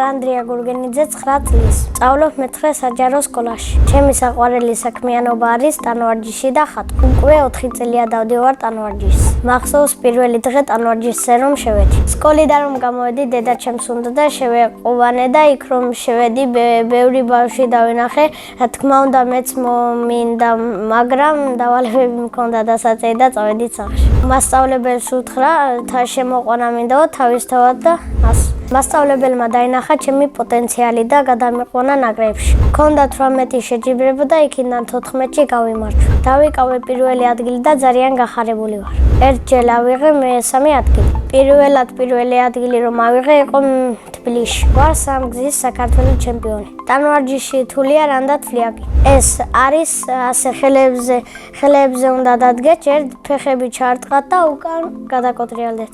ვარ ანდრია გურგენიძე 9 წლის. სწავლობ მე-9 საჯარო სკოლაში. ჩემი საყვარელი საქმიანობა არის ტანვარჯიში და ხატვა. უკვე 4 წელია დავდივარ ტანვარჯიშს. მახსოვს პირველი დღე ტანვარჯიშზე რომ შევედი. სკოლიდან რომ გამოვედი, დედა ჩემს უნდა და შევეყოვანე და იქ რომ შევედი, ბევრი ბავშვი დავინახე. რა თქმა უნდა, მეც მინდა, მაგრამ დავალებები მქონდა დასაწერი და წავედი სახლში. მასწავლებელს უთხრა, შემოყვანა მინდაო თავისთავად და მასწავლებელმა დაინახა ჩემი პოტენციალი და გადამიყვანა ნაკრებში. მქონდა 18 შეჯიბრება და იქიდან 14-ში გავიმარჯვე. დავიკავე პირველი ადგილი და ძალიან გახარებული ვარ. ერთჯერ ავიღე მესამე ადგილი. პირველი ადგილი რომ ავიღე იყო თბილისში. ვარ სამგზის საქართველოს ჩემპიონი. ტანვარჯიში თულია რანდა თლიაკი. ეს არის ასე ხელებზე უნდა დადგეთ, ერთ ფეხები ჩაარტყათ და უკან გადაკოტრიალდეთ.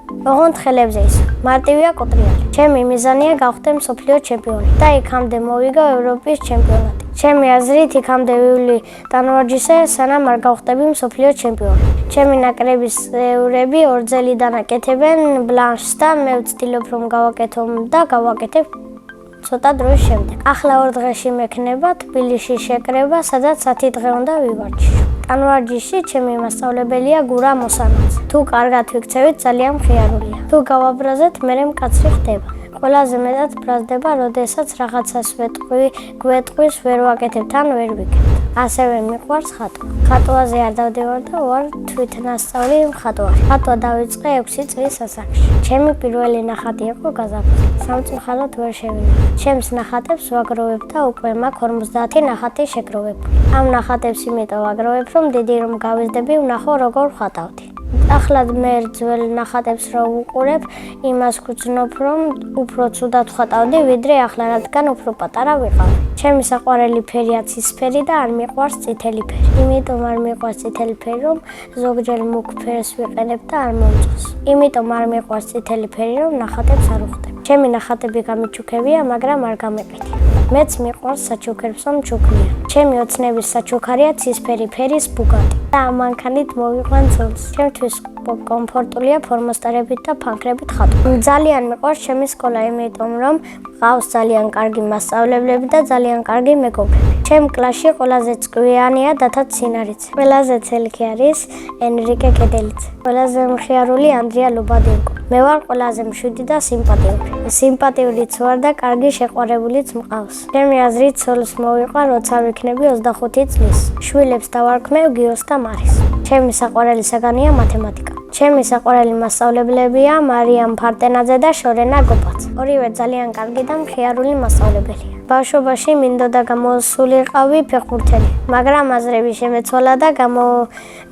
ოღონდ ხელებზე ის მარტივია კოტრიალი. ჩემი მიზანია გავხდე მსოფლიო ჩემპიონი და იქამდე მოვიგო ევროპის ჩემპიონატი. ჩემი აზრით იქამდე ვივლი ტანვარჯიშზე, სანამ არ გავხდები მსოფლიო ჩემპიონი. ჩემი ნაკრების წევრები ორძელიდან აკეთებენ ბლანშს და მე ვცდილობ რომ გავაკეთო და გავაკეთებ ცოტა დროის შემდეგ. ახლა 2 დღეში მექნება თბილისში შეკრება, სადაც 10 დღე უნდა ვივარჯიშო. ტანვარჯიში ჩემი მასწავლებელია გურა მოსანაძე. თუ კარგად ვიქცევით, ძალიან მხიარულია. თუ გავაბრაზეთ, მერე მკაცრი ხდება. ყველაზე მეტად ბრაზდება, როდესაც რაღაცას გვეტყვის, ვერ ვაკეთებთ ან ვერ ვიკეთებთ. ასევე მიყვარს ხატვა. ხატვაზე არ დავდივარ და ვარ თვითნასწავლი მხატვარი. ხატვა დავიწყე 6 წლის ასაკში. ჩემი პირველი ნახატი იყო გაზაფხული. სამწუხაროდ ვერ შევინახე. ჩემს ნახატებს ვაგროვებ და უკვე მაქვს 50 ნახატი შეგროვებული. ამ ნახატებს იმიტომ ვაგროვებ, რომ დიდი რომ გავიზრდები, ვნახო როგორ ვხატავდი. ახლა მე ძველ ნახატებს რო ვუყურებ, იმას გვცნობ, რომ უფრო ცუდად ვხატავდი, ვიდრე ახლა, რადგან უფრო პატარა ვიყავი. ჩემი საყვარელი ფერია ცისფერი და არ მიყვარს წითელი ფერი. იმიტომ არ მიყვარს წითელი ფერი, რომ ზოგჯერ მუქ ფერს ვიყენებ და არ მომწონს. იმიტომ არ მიყვარს წითელი ფერი, რომ ნახატებს არ ვხდებ. ჩემი ნახატები გამიჩუქებია, მაგრამ არ გამეყიდი. მეც მიყვარს საჩუქრებს რომ ჩუქნიან. ჩემი ოცნების საჩუქარია ცისფერი ფერის ბუგატი და ამ მანქანით მოვიყვან ძილს. ჩემთვის კომფორტულია ფორმოსტარებით და ფანქრებით ხატვა. ძალიან მიყვარს ჩემი სკოლა, იმიტომ რომ მყავს ძალიან კარგი მასწავლებლები და ძალიან კარგი მეგობრები. ჩემ კლასში ყველაზე წვიანია დათა ცინარიძე. ყველაზე ცელქი არის ენრიკე კედელიძე. ყველაზე მხიარული ანდრია ლობადენკო. მე ვარ ყველაზე მშვიდი და სიმპათიური. სიმპათიურიც ვარ და კარგი შეყვარებულიც მყავს. ჩემი აზრით ცოლს მოვიყვა, როცა ვიქნები 25 წლის. შვილებს დავარქმევ გიოს და მარის. ჩემი საყვარელი საგანია მათემატიკა. ჩემი საყვარელი მასწავლებლებია მარიამ ფარტენაძე და შორენა გოპაც. ორივე ძალიან კარგი და მხიარული მასწავლებელია. ბავშვობაში მინდოდა გამოსულიყავი ფეხბურთელი, მაგრამ აზრები შემეცვალა და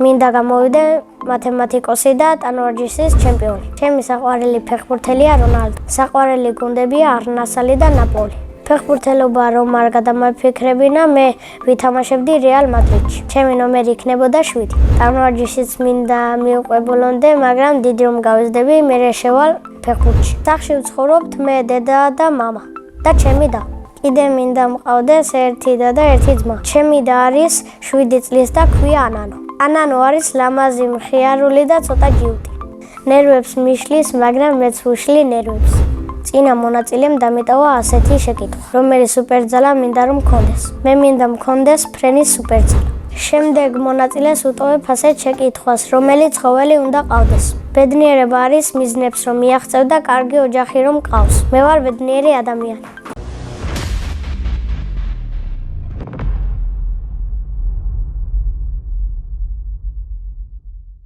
მინდა გამოვიდე მათემატიკოსი და ტანვარჯიშის ჩემპიონი. ჩემი საყვარელი ფეხბურთელია რონალდო. საყვარელი გუნდებია არნასალი და ნაპოლი. ფეხბურთელობა რომ არ გადამაფიქრებინა, მე ვითამაშებდი რეალ მადრიდში. ჩემი ნომერი იქნებოდა 7. ტანვარჯიშიც მინდა მივყვებულონდე, მაგრამ დიდი რომ გავიზრდები, მერე შევალ ფეხბურთში. სახლში ვცხოვრობთ მე, დედა და მამა და ჩემი და. კიდე მინდა მყავდეს ერთი და ერთი ძმა. ჩემი და არის 7 წლის და ქვია ანანო. ანანო არის ლამაზი, მხიარული და ცოტა ჯიუტი. ნერვებს მიშლის, მაგრამ მეც ვუშლი ნერვებს. წინა მონაწილემ დამიტოვა ასეთი შეკითხვა, რომელი სუპერძალა მინდა რომ მქონდეს. მე მინდა მქონდეს ფრენის სუპერძალა. შემდეგ მონაწილეს უტოვებ ასეთ შეკითხვას, რომელი ცხოველი უნდა ყავდეს. ბედნიერება არის მიზნებს რომ მიაღწევ და კარგი ოჯახი რომ მყავს. მე ვარ ბედნიერი ადამიანი.